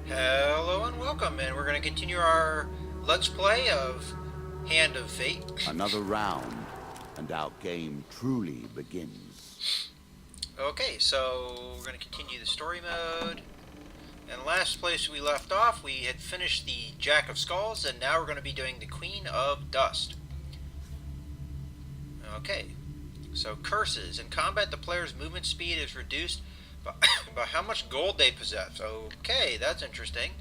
Hello and welcome, and we're going to continue our Let's Play of Hand of Fate. Another round, and our game truly begins. Okay, so we're going to continue the story mode. And last place we left off, we had finished the Jack of Skulls, and now we're going to be doing the Queen of Dust. Okay, so curses. In combat, the player's movement speed is reduced by how much gold they possess. Okay, that's interesting.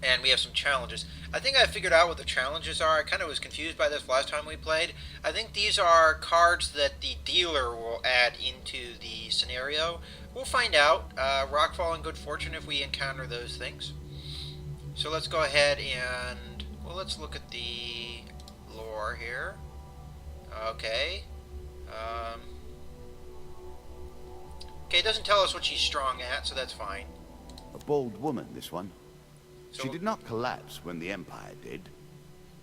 And we have some challenges. I think I figured out what the challenges are. I kind of was confused by this last time we played. I think these are cards that the dealer will add into the scenario. We'll find out. Rockfall and Good Fortune if we encounter those things. So let's go ahead and, well, let's look at the lore here. Okay. Okay, it doesn't tell us what she's strong at, so that's fine. A bold woman, this one. So, She did not collapse when the Empire did.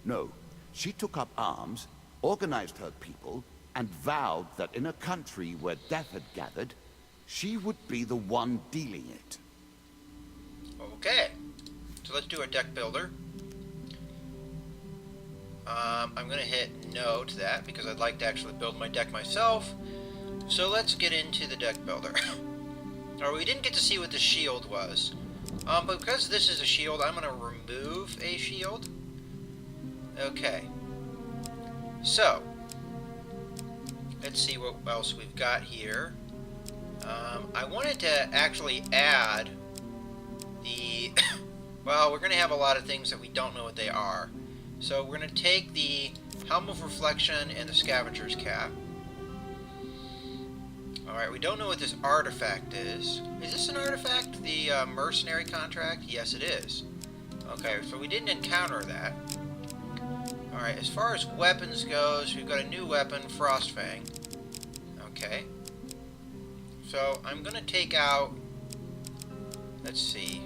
No, she took up arms, organized her people, and vowed that in a country where death had gathered, she would be the one dealing it. okay. So let's do a deck builder. I'm going to hit no to that because I'd like to actually build my deck myself. So let's get into the deck builder. Alright, we didn't get to see what the shield was. But because this is a shield, I'm going to remove a shield. Okay. So, let's see what else we've got here. I wanted to actually add the... well, we're going to have a lot of things that we don't know what they are. So we're going to take the Helm of Reflection and the Scavenger's Cap. Alright, we don't know what this artifact is. Is this an artifact? The mercenary contract? Yes, it is. Okay, so we didn't encounter that. Alright, as far as weapons goes, we've got a new weapon, Frostfang. Okay. So, I'm going to take out... let's see.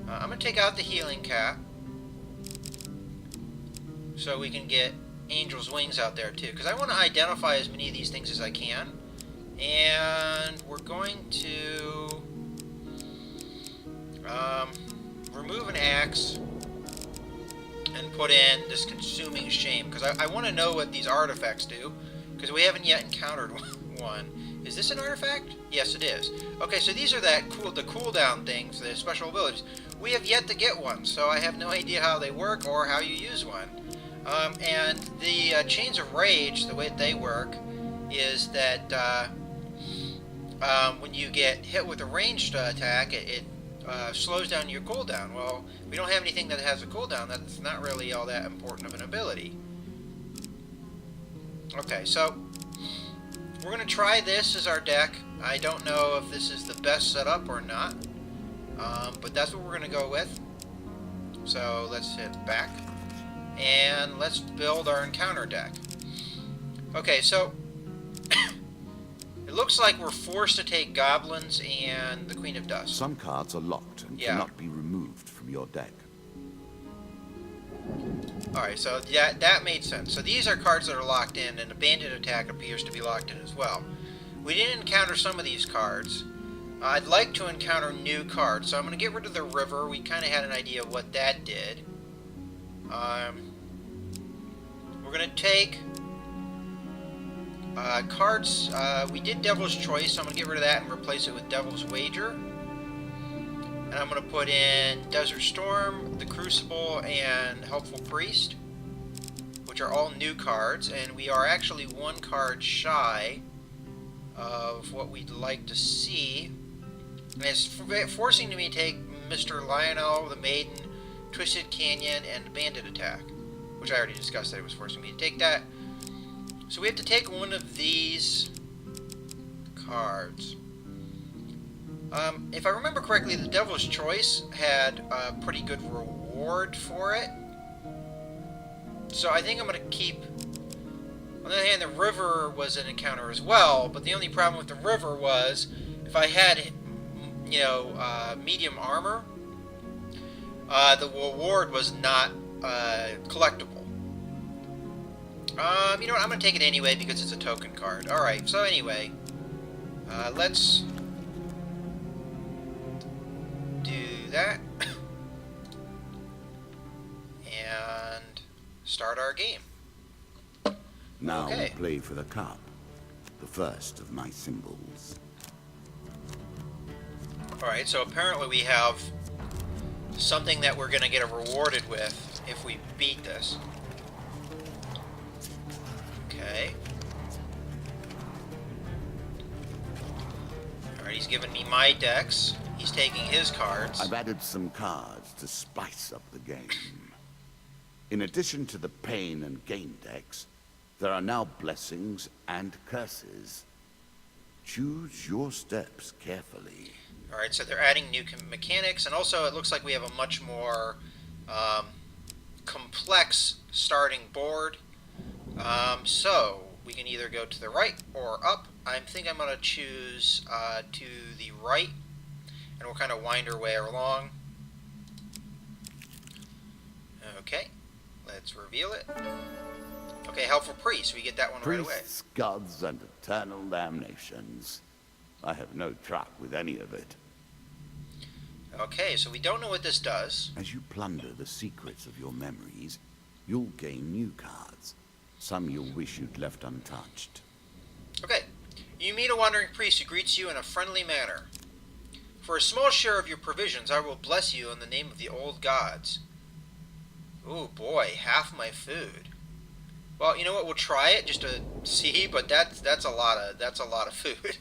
I'm going to take out the healing cap. So we can get Angel's Wings out there too, because I want to identify as many of these things as I can. And we're going to remove an axe and put in this Consuming Shame, because I want to know what these artifacts do, because we haven't yet encountered one. Is this an artifact? Yes, it is. Okay, so these are the cooldown things, the special abilities. We have yet to get one, so I have no idea how they work or how you use one. And the Chains of Rage, the way they work, is that when you get hit with a ranged attack, it slows down your cooldown. Well, we don't have anything that has a cooldown. That's not really all that important of an ability. Okay, so we're going to try this as our deck. I don't know if this is the best setup or not, but that's what we're going to go with. So let's hit back. And let's build our encounter deck. Okay, so it looks like we're forced to take goblins and the Queen of Dust. Some cards are locked and cannot be removed from your deck. Alright, so that made sense. So these are cards that are locked in, and the Bandit Attack appears to be locked in as well. We didn't encounter some of these cards. I'd like to encounter new cards, so I'm going to get rid of the River. We kind of had an idea of what that did. We're going to take cards. We did Devil's Choice, so I'm going to get rid of that and replace it with Devil's Wager. And I'm going to put in Desert Storm, the Crucible, and Helpful Priest, which are all new cards. And we are actually one card shy of what we'd like to see. And it's forcing me to take Mr. Lionel, the Maiden, Twisted Canyon, and Bandit Attack, which I already discussed that it was forcing me to take that. So we have to take one of these cards. If I remember correctly, the Devil's Choice had a pretty good reward for it. So I think I'm going to keep... on the other hand, the River was an encounter as well, but the only problem with the River was if I had, you know, medium armor, the reward was not collectible. You know what, I'm going to take it anyway because it's a token card. Alright, so anyway, let's game. Now Okay. play for the cup, the first of my symbols. Alright, so apparently we have something that we're going to get rewarded with if we beat this. Okay. Alright, he's giving me my decks. He's taking his cards. I've added some cards to spice up the game. In addition to the pain and gain decks, there are now blessings and curses. Choose your steps carefully. Alright, so they're adding new mechanics, and also it looks like we have a much more complex starting board. So we can either go to the right or up. I think I'm going to choose to the right, and we'll kind of wind our way along. Okay, let's reveal it. Okay, Helpful Priest, we get that one right away. Priests, gods, and eternal damnations. I have no truck with any of it. Okay, so we don't know what this does. As you plunder the secrets of your memories, you'll gain new cards. Some you'll wish you'd left untouched. Okay, you meet a wandering priest who greets you in a friendly manner. For a small share of your provisions, I will bless you in the name of the old gods. Ooh boy, half my food. Well, you know what? We'll try it just to see, but that's a lot of food.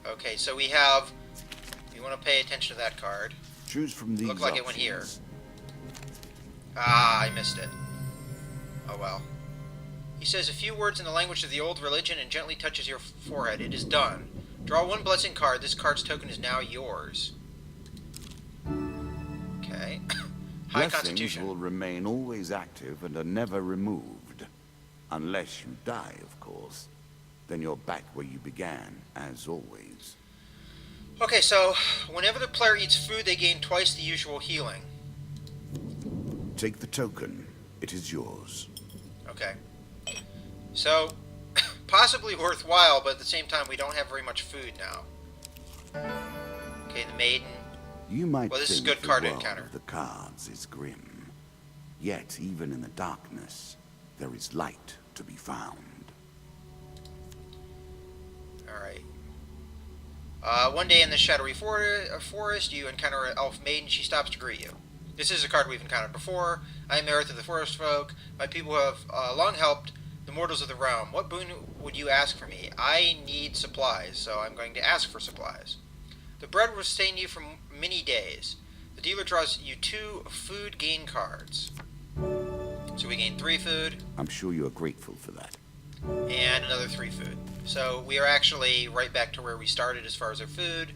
Okay, so we have. You want to pay attention to that card. Choose from these Looked like options. it went here. Ah, I missed it. Oh well. He says a few words in the language of the old religion and gently touches your forehead. It is done. Draw one blessing card. This card's token is now yours. Okay. High Blessings Constitution. will remain always active and are never removed. Unless you die, of course. Then you're back where you began, as always. Okay, so whenever the player eats food, they gain twice the usual healing. Take the token. It is yours. Okay. So, possibly worthwhile, but at the same time, we don't have very much food now. Okay, the Maiden. You might Well, this is think good the card world encounter. of the cards is grim. Yet, even in the darkness, there is light to be found. Alright. One day in the shadowy forest, you encounter an elf maiden. She stops to greet you. This is a card we've encountered before. I am Aerith of the Forest Folk. My people have long helped the mortals of the realm. What boon would you ask for me? I need supplies, so I'm going to ask for supplies. The bread will sustain you for many days. The dealer draws you 2 food gain cards. So we gain 3 food. I'm sure you are grateful for that. And another 3 food. So we are actually right back to where we started as far as our food.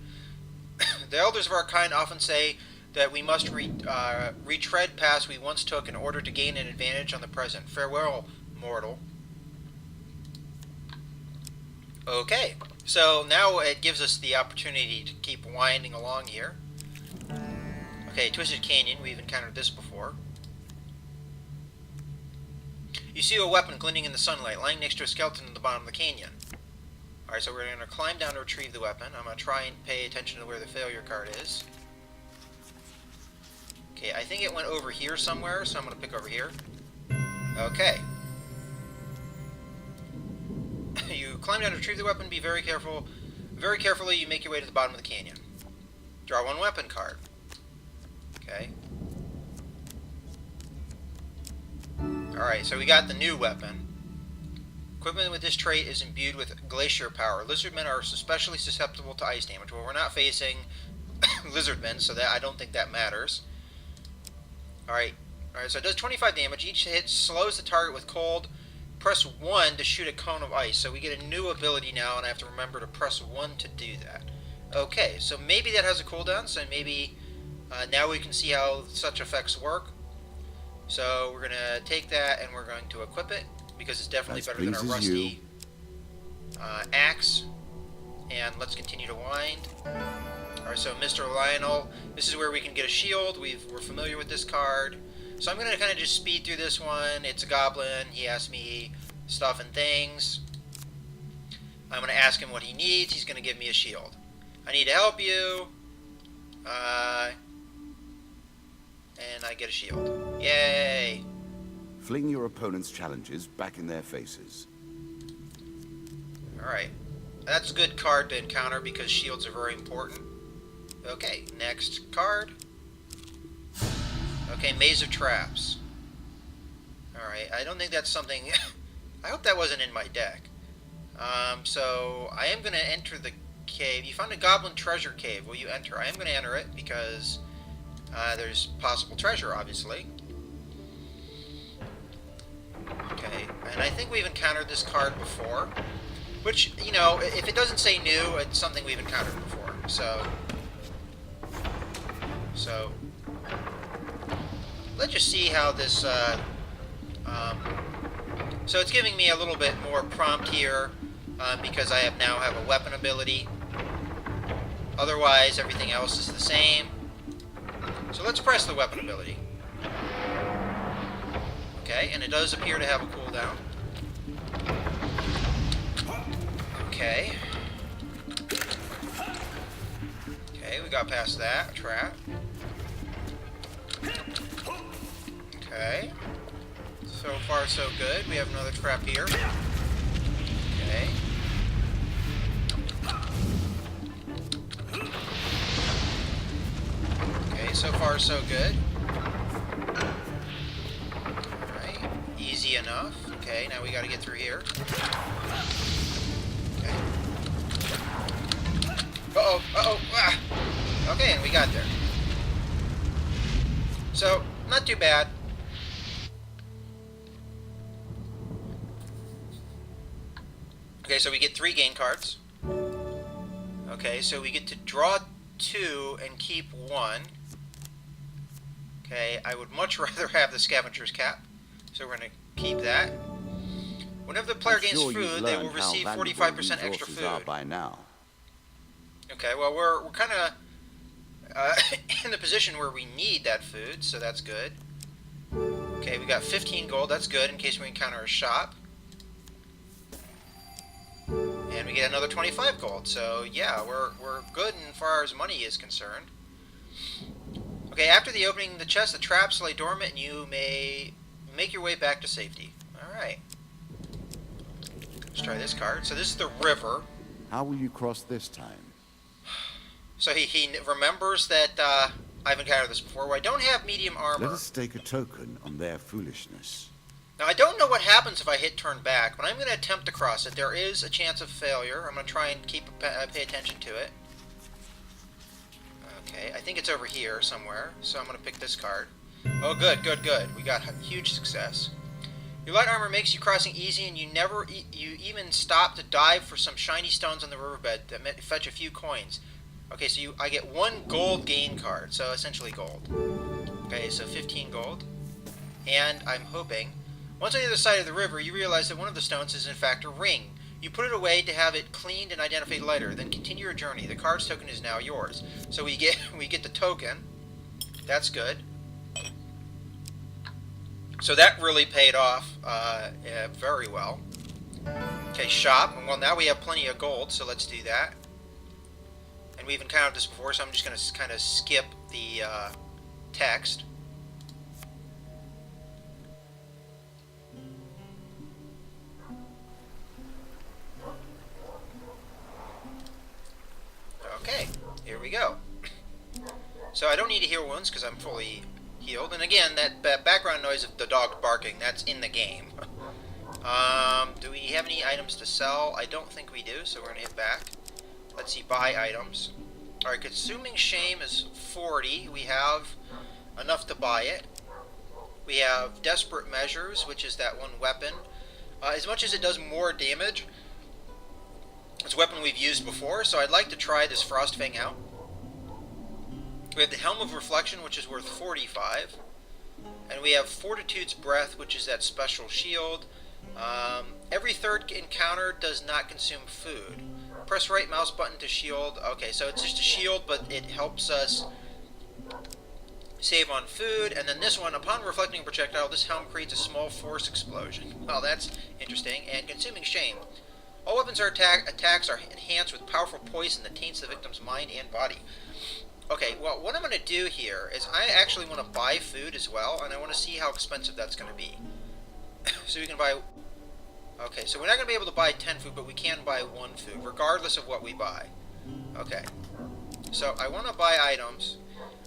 The elders of our kind often say that we must retread paths we once took in order to gain an advantage on the present. Farewell, mortal. Okay, so now it gives us the opportunity to keep winding along here. Okay, Twisted Canyon, we've encountered this before. You see a weapon glinting in the sunlight, lying next to a skeleton in the bottom of the canyon. Alright, so we're going to climb down to retrieve the weapon. I'm going to try and pay attention to where the failure card is. Okay, I think it went over here somewhere, so I'm going to pick over here. Okay. You climb down to retrieve the weapon, be very careful. Very carefully, you make your way to the bottom of the canyon. Draw 1 weapon card. Okay. Alright, so we got the new weapon. Equipment with this trait is imbued with glacier power. Lizardmen are especially susceptible to ice damage. Well, we're not facing lizardmen, so that I don't think that matters. Alright, so it does 25 damage. Each hit slows the target with cold. Press 1 to shoot a cone of ice. So we get a new ability now, and I have to remember to press 1 to do that. Okay, so maybe that has a cooldown, so maybe now we can see how such effects work. So we're going to take that and we're going to equip it, because it's definitely better than our rusty axe. And let's continue to wind. Alright, so Mr. Lionel, this is where we can get a shield. We're familiar with this card. So I'm going to kind of just speed through this one. It's a goblin. He asked me stuff and things. I'm going to ask him what he needs. He's going to give me a shield. I need to help you. And I get a shield. Yay! Fling your opponent's challenges back in their faces. Alright. That's a good card to encounter because shields are very important. Okay, next card. Okay, Maze of Traps. Alright, I don't think that's something... I hope that wasn't in my deck. So, I am going to enter the cave. You found a goblin treasure cave. Will you enter? I am going to enter it because there's possible treasure, obviously. Okay, and I think we've encountered this card before. Which, you know, if it doesn't say new, it's something we've encountered before. So, let's just see how this, so it's giving me a little bit more prompt here, because I now have a weapon ability. Otherwise, everything else is the same. So let's press the weapon ability. Okay, and it does appear to have a cooldown. Okay. Okay, we got past that trap. Okay. So far, so good. We have another trap here. Okay. Okay, so far, so good. Alright. Easy enough. Okay, now we gotta get through here. Okay. Uh-oh, uh-oh, ah! Okay, and we got there. So, not too bad. Okay, so we get 3 game cards. Okay, so we get to draw 2 and keep 1. Okay, I would much rather have the Scavenger's Cap, so we're going to keep that. Whenever the player gains food, they will receive 45% extra food. By now. Okay, well, we're kind of in the position where we need that food, so that's good. Okay, we got 15 gold. That's good in case we encounter a shop. And we get another 25 gold. So, yeah, we're good as far as money is concerned. Okay, after the opening of the chest, the traps lay dormant and you may make your way back to safety. Alright. Let's try this card. So this is the river. How will you cross this time? So he remembers that I've encountered this before. Well, I don't have medium armor. Let us stake a token on their foolishness. Now, I don't know what happens if I hit turn back, but I'm going to attempt to cross it. There is a chance of failure. I'm going to try and pay attention to it. Okay, I think it's over here somewhere, so I'm going to pick this card. Oh, good, good, good. We got huge success. Your light armor makes you crossing easy, and you even stop to dive for some shiny stones on the riverbed that fetch a few coins. Okay, so I get 1 gold gain card, so essentially gold. Okay, so 15 gold. And I'm hoping... Once on the other side of the river, you realize that one of the stones is in fact a ring. You put it away to have it cleaned and identified later, then continue your journey. The card's token is now yours. So we get the token. That's good. So that really paid off very well. Okay, shop. Well, now we have plenty of gold, so let's do that. And we've encountered this before, so I'm just going to kind of skip the text. Okay, here we go. So I don't need to heal wounds because I'm fully healed. And again, that background noise of the dog barking, that's in the game. Do we have any items to sell? I don't think we do, so we're going to hit back. Let's see, buy items. Alright, consuming shame is 40. We have enough to buy it. We have desperate measures, which is that one weapon. As much as it does more damage, it's a weapon we've used before, so I'd like to try this Frostfang out. We have the Helm of Reflection, which is worth 45. And we have Fortitude's Breath, which is that special shield. Every third encounter does not consume food. Press right mouse button to shield. Okay, so it's just a shield, but it helps us save on food. And then this one, upon reflecting a projectile, this helm creates a small force explosion. Well, that's interesting. And Consuming Shame. All weapons or attacks are enhanced with powerful poison that taints the victim's mind and body. Okay, well, what I'm going to do here is I actually want to buy food as well, and I want to see how expensive that's going to be. So we can buy... Okay, so we're not going to be able to buy 10 food, but we can buy 1 food, regardless of what we buy. Okay. So I want to buy items.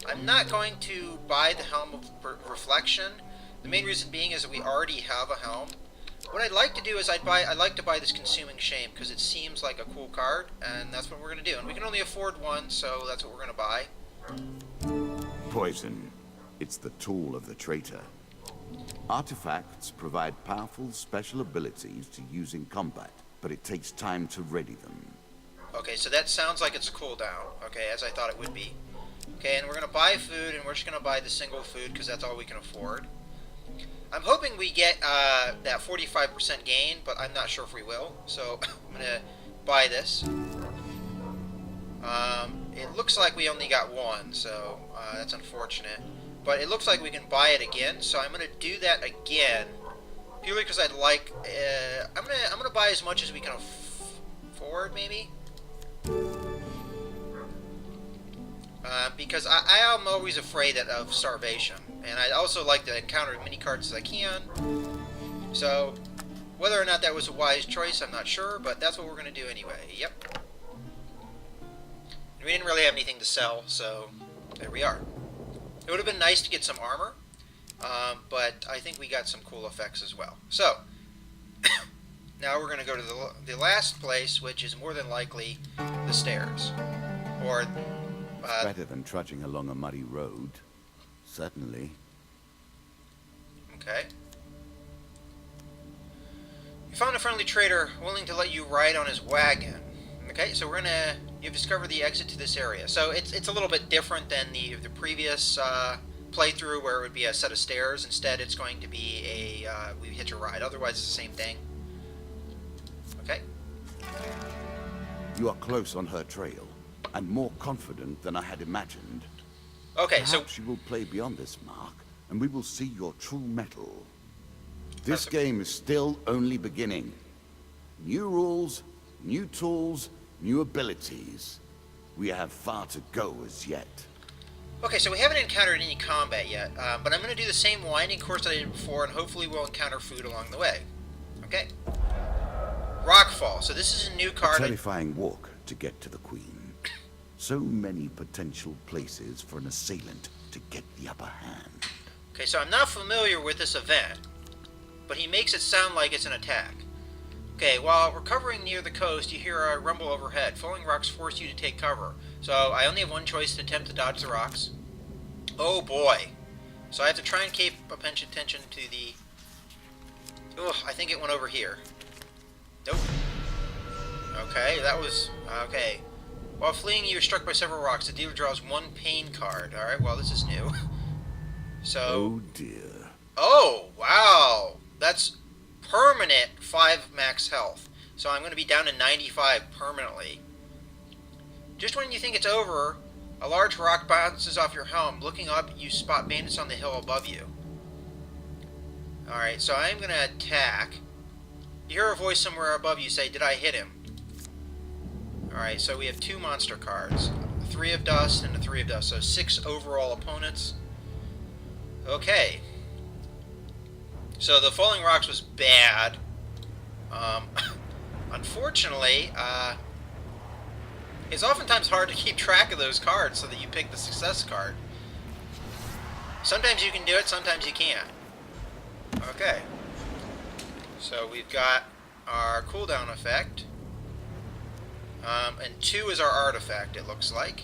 I'm not going to buy the Helm of Reflection. The main reason being is that we already have a helm. What I'd like to do is I'd like to buy this Consuming Shame because it seems like a cool card, and that's what we're going to do. And we can only afford 1, so that's what we're going to buy. Poison. It's the tool of the traitor. Artifacts provide powerful special abilities to use in combat, but it takes time to ready them. Okay, so that sounds like it's a cooldown. Okay, as I thought it would be. Okay, and we're going to buy food, and we're just going to buy the single food because that's all we can afford. I'm hoping we get that 45% gain, but I'm not sure if we will. So I'm going to buy this. It looks like we only got 1, so that's unfortunate. But it looks like we can buy it again, so I'm going to do that again. Purely because I'd like... I'm gonna buy as much as we can afford, maybe? Because I am always afraid of starvation. And I'd also like to encounter as many cards as I can. So, whether or not that was a wise choice, I'm not sure, but that's what we're going to do anyway. Yep. And we didn't really have anything to sell, so there we are. It would have been nice to get some armor, but I think we got some cool effects as well. So, now we're going to go to the last place, which is more than likely the stairs. Or... better than trudging along a muddy road. Certainly. Okay. You found a friendly trader willing to let you ride on his wagon. Okay, so you've discovered the exit to this area. So it's a little bit different than the previous playthrough where it would be a set of stairs. Instead, it's going to be we hitch a ride. Otherwise, it's the same thing. Okay. You are close on her trail, and more confident than I had imagined. Okay, Perhaps you will play beyond this mark, and we will see your true mettle. This game is still only beginning. New rules, new tools, new abilities. We have far to go as yet. Okay, so we haven't encountered any combat yet, but I'm going to do the same winding course that I did before, and hopefully we'll encounter food along the way. Okay. Rockfall. So this is a new card. A terrifying walk to get to the Queen. So many potential places for an assailant to get the upper hand. Okay, so I'm not familiar with this event, but he makes it sound like it's an attack. Okay, while recovering near the coast, you hear a rumble overhead. Falling rocks force you to take cover. So I only have 1 choice to attempt to dodge the rocks. Oh boy. So I have to try and keep attention to the... Ugh, I think it went over here. Nope. Okay, that was... Okay. While fleeing, you are struck by several rocks. The dealer draws 1 pain card. Alright, well, this is new. So... Oh, dear. Oh, wow. That's permanent 5 max health. So I'm going to be down to 95 permanently. Just when you think it's over, a large rock bounces off your helm. Looking up, you spot bandits on the hill above you. Alright, so I'm going to attack. You hear a voice somewhere above you say, "Did I hit him?" Alright, so we have 2 monster cards. A 3 of dust and a 3 of dust. So 6 overall opponents. Okay. So the falling rocks was bad. Unfortunately, it's oftentimes hard to keep track of those cards so that you pick the success card. Sometimes you can do it, sometimes you can't. Okay. So we've got our cooldown effect. And 2 is our artifact, it looks like.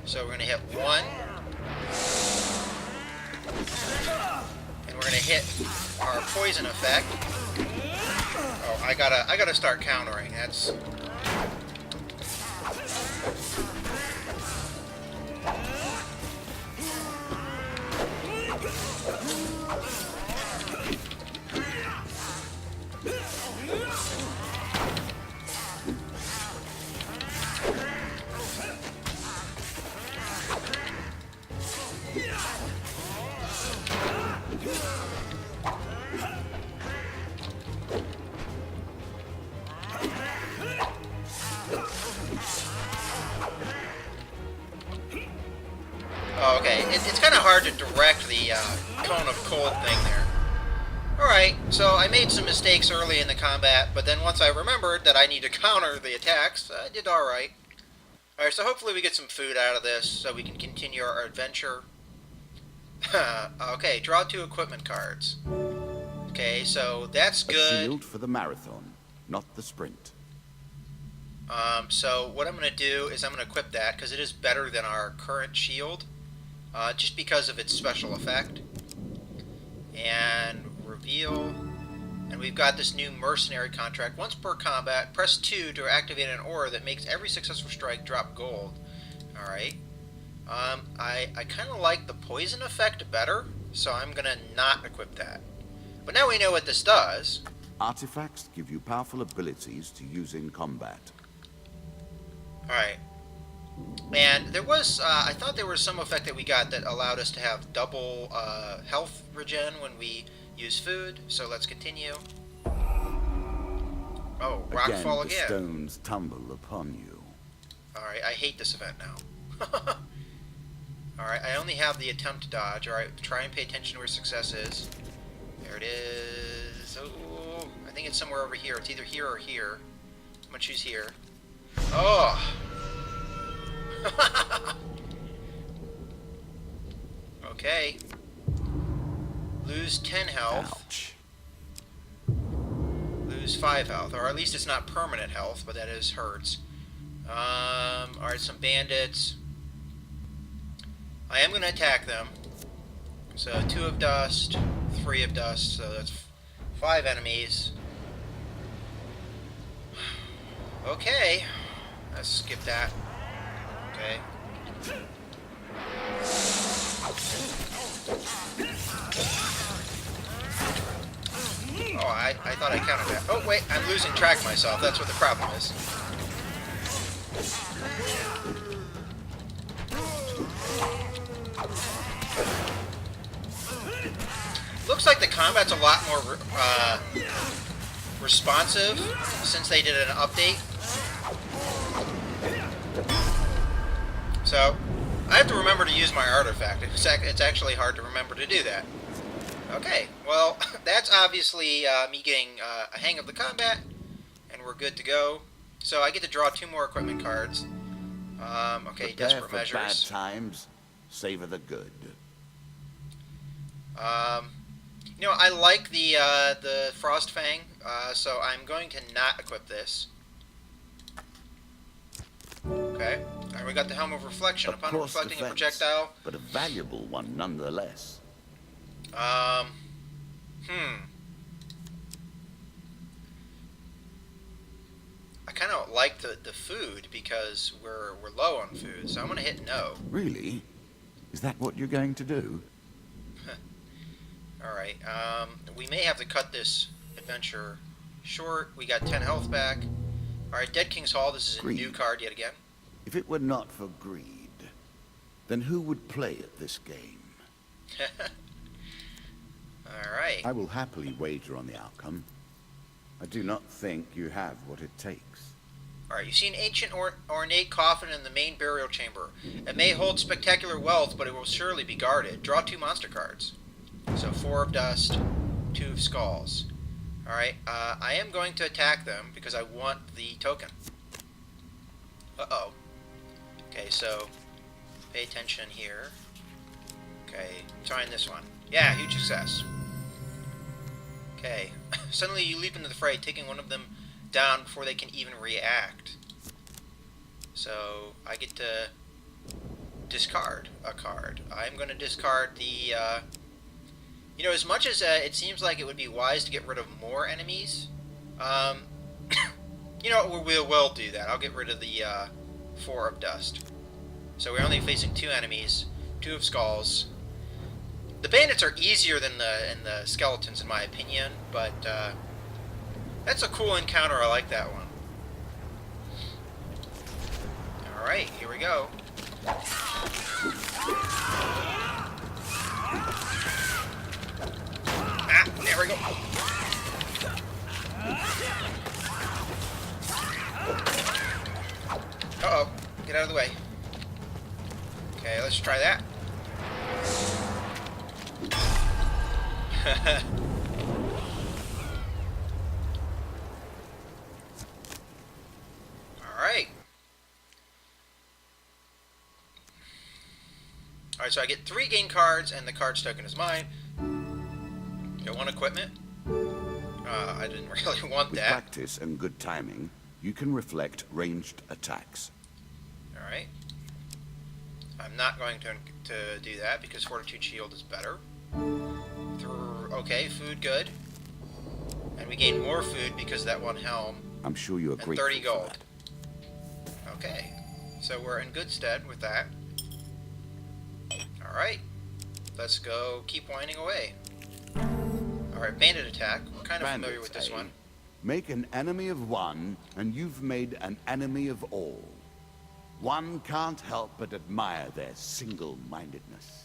So we're going to hit 1. And we're going to hit our poison effect. Oh, I gotta start countering. That's... Oh, okay. It's kind of hard to direct the cone of cold thing there. Alright, so I made some mistakes early in the combat, but then once I remembered that I need to counter the attacks, I did alright. Alright, so hopefully we get some food out of this so we can continue our adventure. Okay, draw 2 equipment cards. Okay, so that's A good. shield for the marathon, not the sprint. So what I'm going to do is I'm going to equip that because it is better than our current shield, just because of its special effect. And reveal, and we've got this new mercenary contract. Once per combat, press 2 to activate an aura that makes every successful strike drop gold. Alright. I kind of like the poison effect better, so I'm going to not equip that. But now we know what this does. Artifacts give you powerful abilities to use in combat. Alright. And there was, I thought there was some effect that we got that allowed us to have double health regen when we use food, so let's continue. Oh, rockfall The again. stones tumble upon you. Alright, I hate this event now. Alright, I only have the attempt to dodge. Alright, try and pay attention to where success is. There it is. Oh, I think it's somewhere over here. It's either here or here. I'm gonna choose here. Oh! Okay. Lose 10 health. Ouch. Lose 5 health. Or at least it's not permanent health, but that is hurts. Alright, some bandits. I am going to attack them. So 2 of dust, 3 of dust, so that's 5 enemies. Okay. Let's skip that. Okay. Oh, I thought I counted that. Oh, wait, I'm losing track of myself. That's what the problem is. Looks like the combat's a lot more responsive since they did an update. So, I have to remember to use my artifact. It's actually hard to remember to do that. Okay, well, that's obviously me getting a hang of the combat, and we're good to go. So I get to draw 2 more equipment cards. Okay, Prepare desperate for bad measures. times, savor the good. You know, I like the Frost Fang, so I'm going to not equip this. Okay, and we got the Helm of Reflection. A Upon coarse reflecting a defense, projectile. but a valuable one nonetheless. I kind of like the food because we're low on food, so I'm gonna hit no. Really? Is that what you're going to do? All right. We may have to cut this adventure short. We got 10 health back. All right, Dead King's Hall. This is a Greed. new card yet again. If it were not for greed, then who would play at this game? All right. I will happily wager on the outcome. I do not think you have what it takes. All right. You see an ancient ornate coffin in the main burial chamber. It may hold spectacular wealth, but it will surely be guarded. Draw 2 monster cards. So 4 of dust, 2 of skulls. Alright, I am going to attack them because I want the token. Uh-oh. Okay, so pay attention here. Okay, trying this one. Yeah, huge success. Okay, suddenly you leap into the fray, taking one of them down before they can even react. So I get to discard a card. I'm going to discard the... You know, as much as it seems like it would be wise to get rid of more enemies, you know, we will do that. I'll get rid of the 4 of dust. So we're only facing 2 enemies, 2 of skulls. The bandits are easier than the skeletons, in my opinion, but that's a cool encounter. I like that one. All right, here we go. Ah, there we go. Uh-oh. Get out of the way. Okay, let's try that. Alright. Alright, so I get 3 game cards, and the cards token is mine. Got 1 equipment. I didn't really want With that. practice and good timing, you can reflect ranged attacks. Alright. I'm not going to do that because Fortitude Shield is better. Okay, food good. And we gain more food because of that 1 helm. I'm sure you're And grateful 30 for gold. that. Okay. So we're in good stead with that. Alright. Let's go keep winding away. Alright, bandit attack. We're kind of familiar with this Bandits, eh? one. Make an enemy of one, and you've made an enemy of all. One can't help but admire their single-mindedness.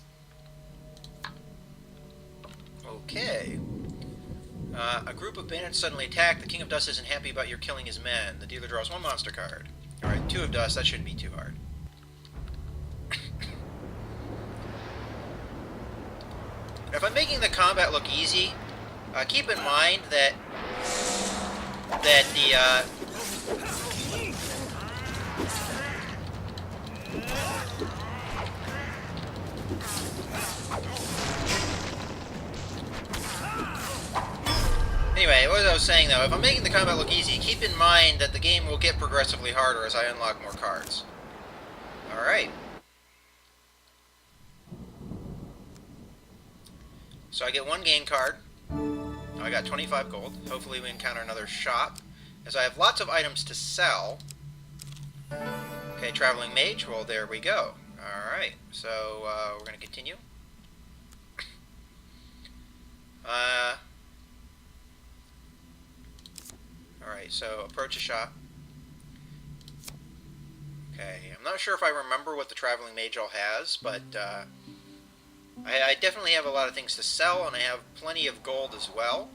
Okay. A group of bandits suddenly attack. The King of Dust isn't happy about your killing his men. The dealer draws 1 monster card. Alright, 2 of Dust. That shouldn't be too hard. If I'm making the combat look easy, keep in mind that Anyway, what I was saying though, if I'm making the combat look easy, keep in mind that the game will get progressively harder as I unlock more cards. Alright. So I get 1 gain card. I got 25 gold. Hopefully we encounter another shop, as I have lots of items to sell. Okay, Traveling Mage. Well, there we go. Alright, so we're going to continue. Alright, so approach a shop. Okay, I'm not sure if I remember what the Traveling Mage all has, but I definitely have a lot of things to sell, and I have plenty of gold as well.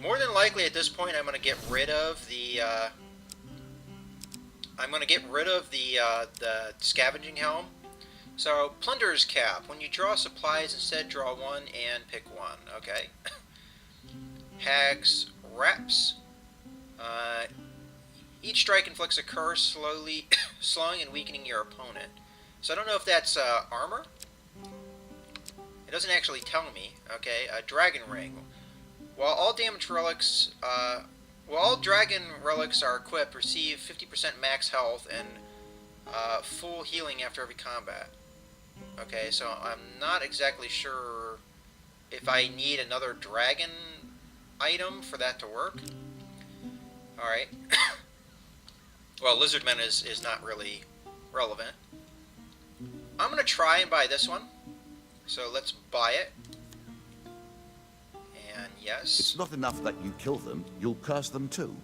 More than likely at this point I'm going to get rid of the the scavenging helm. So, Plunderer's Cap. When you draw supplies, instead draw 1 and pick 1. Okay. Hag's Reps. Each strike inflicts a curse, slowing and weakening your opponent. So I don't know if that's armor. It doesn't actually tell me. Okay, Dragon Ring. While all dragon relics are equipped, receive 50% max health and full healing after every combat. Okay, so I'm not exactly sure if I need another dragon item for that to work. Alright. Well, Lizardmen is not really relevant. I'm going to try and buy this one. So let's buy it. And yes. It's not enough that you kill them, you'll curse them too.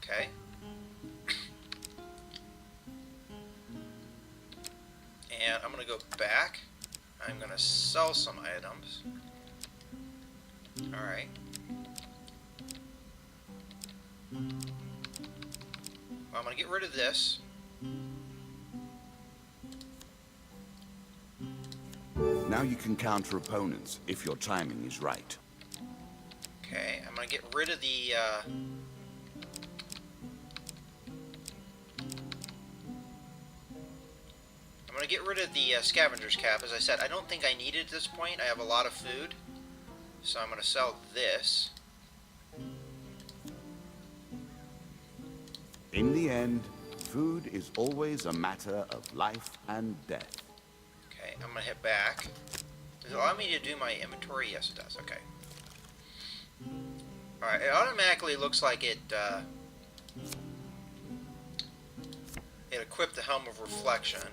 Okay. And I'm going to go back. I'm going to sell some items. Alright. Well, I'm going to get rid of this. Now you can counter opponents if your timing is right. Okay, I'm going to get rid of the scavenger's cap. As I said, I don't think I need it at this point. I have a lot of food. So I'm going to sell this. In the end, food is always a matter of life and death. Okay, I'm going to hit back. Does it allow me to do my inventory? Yes, it does. Okay. Alright, it automatically looks like it equipped the Helm of Reflection.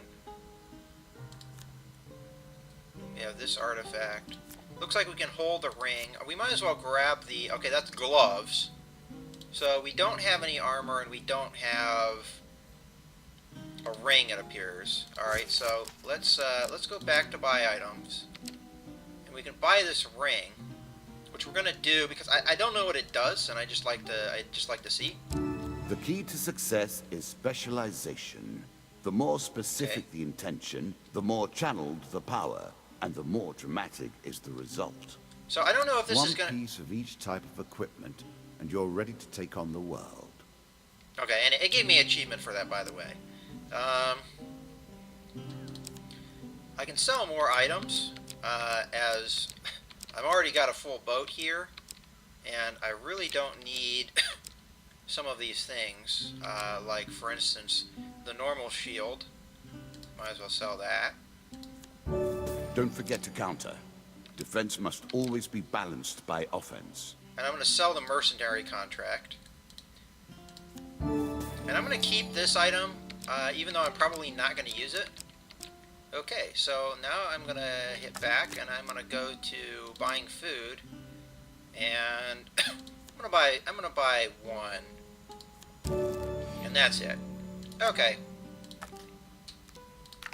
We have this artifact. Looks like we can hold the ring. We might as well grab the... Okay, that's gloves. So we don't have any armor, and we don't have a ring, it appears. Alright, so let's go back to buy items. And we can buy this ring, which we're going to do because I don't know what it does, and I just like to see. The key to success is specialization. The more specific the intention, the more channeled the power, and the more dramatic is the result. So I don't know if this One is gonna... piece of each type of equipment, and you're ready to take on the world. Okay, and it gave me an achievement for that, by the way. I can sell more items, as I've already got a full boat here, and I really don't need some of these things, like, for instance, the normal shield. Might as well sell that. Don't forget to counter. Defense must always be balanced by offense. And I'm going to sell the mercenary contract. And I'm going to keep this item, even though I'm probably not going to use it. Okay, so now I'm going to hit back, and I'm going to go to buying food. And I'm going to buy one. And that's it. Okay.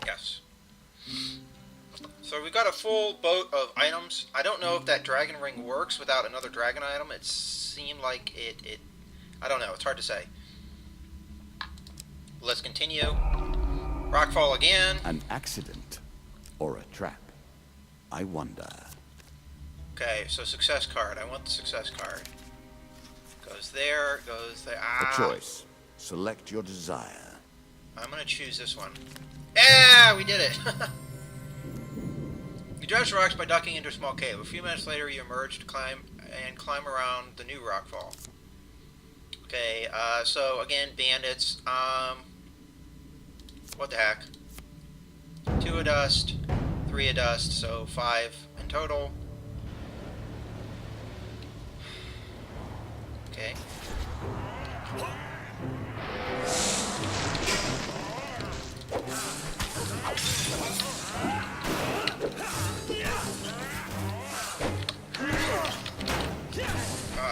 Yes. So we've got a full boat of items. I don't know if that dragon ring works without another dragon item. It seemed like it I don't know. It's hard to say. Let's continue. Rockfall again. An accident or a trap? I wonder. Okay, so success card. I want the success card. Goes there, goes there. Ah. A choice. Select your desire. I'm going to choose this one. Yeah, we did it. You dodge rocks by ducking into a small cave. A few minutes later, you emerge to climb around the new rockfall. Okay, so again, bandits. What the heck? 2 of dust, 3 of dust, so 5 in total. Okay.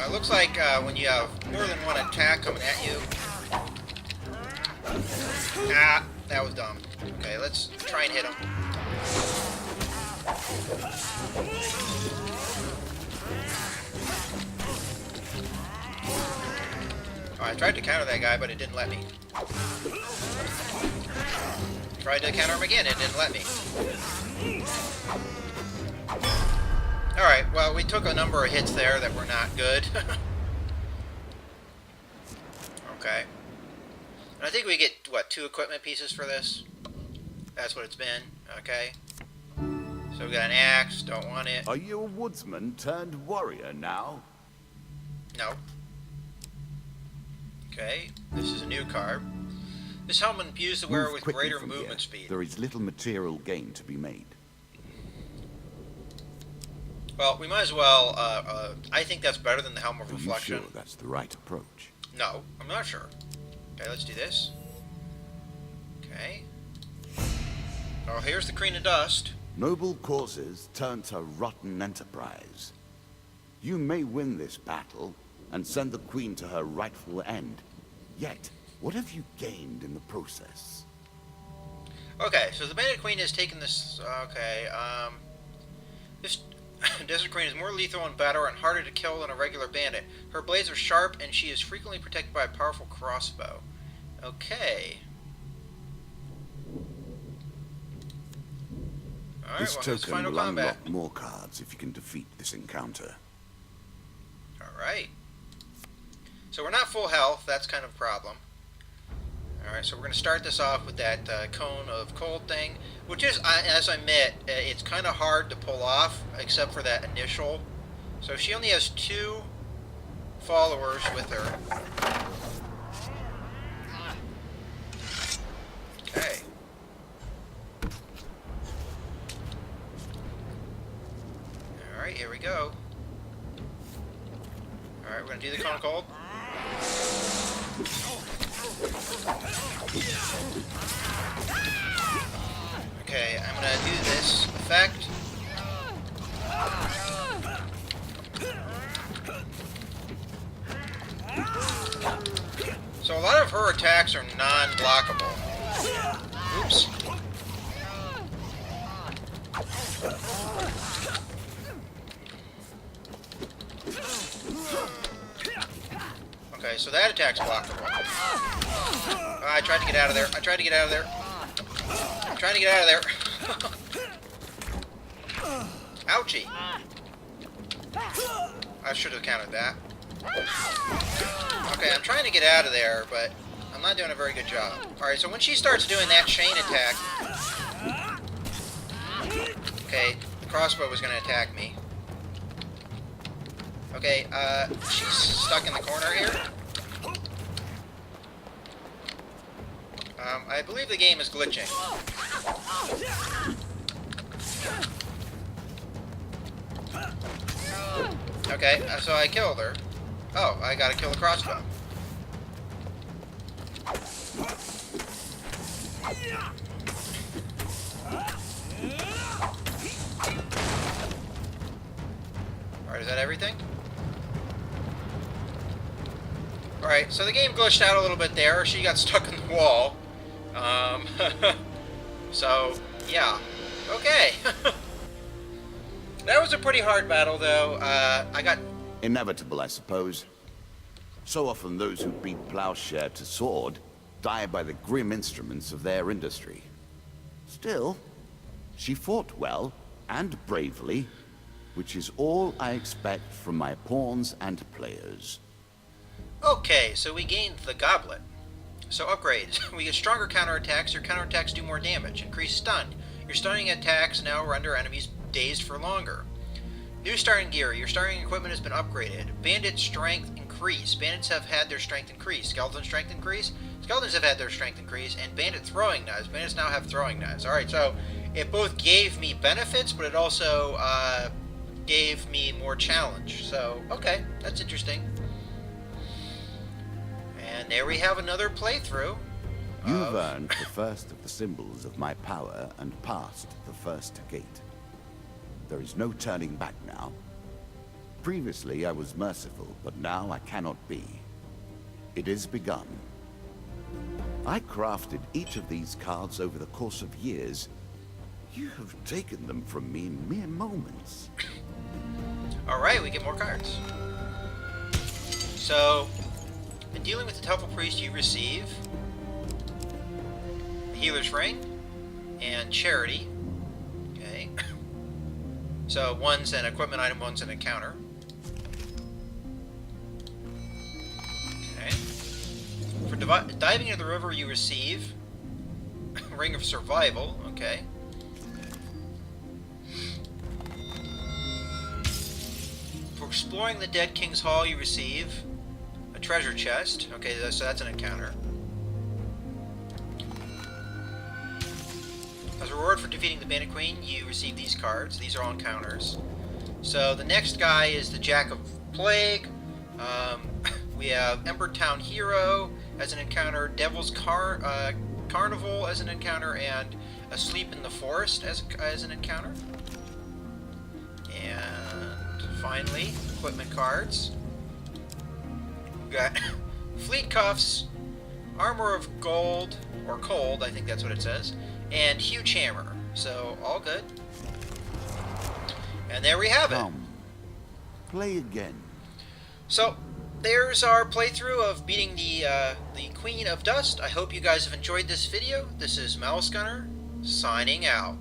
It looks like when you have more than one attack coming at you. Ah, that was dumb. Okay, let's try and hit him. Oh, I tried to counter that guy, but it didn't let me. Tried to counter him again, it didn't let me. Alright, well, we took a number of hits there that were not good. Okay. And I think we get, what, 2 equipment pieces for this? That's what it's been. Okay. So we got an axe, don't want it. Are you a woodsman turned warrior now? No. Okay, this is a new card. This helmet imbues the wearer Move with quickly greater from movement here. speed. There is little material gain to be made. Well, we might as well, I think that's better than the Helm of Are you Reflection. sure that's the right approach? No, I'm not sure. Okay, let's do this. Okay. Oh, here's the Queen of Dust. Noble causes turn to rotten enterprise. You may win this battle and send the Queen to her rightful end. Yet, what have you gained in the process? Okay, so the Bandit Queen has taken this... Okay, this Desert Queen is more lethal in battle and harder to kill than a regular bandit. Her blades are sharp, and she is frequently protected by a powerful crossbow. Okay. Alright, This well, who's token final will combat? unlock more cards if you can defeat this encounter. Alright. So we're not full health, that's kind of a problem. Alright, so we're going to start this off with that cone of cold thing, which is, as I admit, it's kind of hard to pull off, except for that initial. So she only has 2 followers with her. Okay. Alright, here we go. Alright, we're going to do the cone of cold. Okay, I'm gonna do this effect. So a lot of her attacks are non-blockable. Oops. Okay, so that attack's blockable. I tried to get out of there. trying to get out of there. Ouchie. I should have countered that. Okay, I'm trying to get out of there, but I'm not doing a very good job. Alright, so when she starts doing that chain attack... Okay, the crossbow was going to attack me. Okay, she's stuck in the corner here. I believe the game is glitching. Okay, so I killed her. Oh, I gotta kill the crossbow. Alright, is that everything? Alright, so the game glitched out a little bit there. She got stuck in the wall. So, yeah. Okay. That was a pretty hard battle, though. I got... Inevitable, I suppose. So often those who beat plowshare to sword die by the grim instruments of their industry. Still, she fought well and bravely, which is all I expect from my pawns and players. Okay, so we gained the goblet. So upgrades. We get stronger counterattacks. Your counterattacks do more damage. Increased stun. Your stunning attacks now render enemies dazed for longer. New starting gear. Your starting equipment has been upgraded. Bandit strength increase. Bandits have had their strength increase. Skeleton strength increase. Skeletons have had their strength increase. And bandit throwing knives. Bandits now have throwing knives. Alright, so it both gave me benefits, but it also gave me more challenge. So, okay, that's interesting. And there we have another playthrough. You've earned the first of the symbols of my power and passed the first gate. There is no turning back now. Previously I was merciful, but now I cannot be. It is begun. I crafted each of these cards over the course of years. You have taken them from me in mere moments. Alright, we get more cards. So, in dealing with the Temple Priest, you receive the Healer's Ring and Charity. Okay. So, one's an equipment item, one's an encounter. Okay. For diving into the river, you receive Ring of Survival. Okay. For exploring the Dead King's Hall, you receive a treasure chest. Okay, so that's an encounter. As a reward for defeating the Bandit Queen, you receive these cards. These are all encounters. So the next guy is the Jack of Plague. We have Ember Town Hero as an encounter, Devil's Carnival as an encounter, and Asleep in the Forest as an encounter. And finally, equipment cards. We got Fleet Cuffs, Armor of Gold, or Cold, I think that's what it says, and Huge Hammer. So, all good. And there we have it. Come, play again. So, there's our playthrough of beating the Queen of Dust. I hope you guys have enjoyed this video. This is Mouse Gunner, signing out.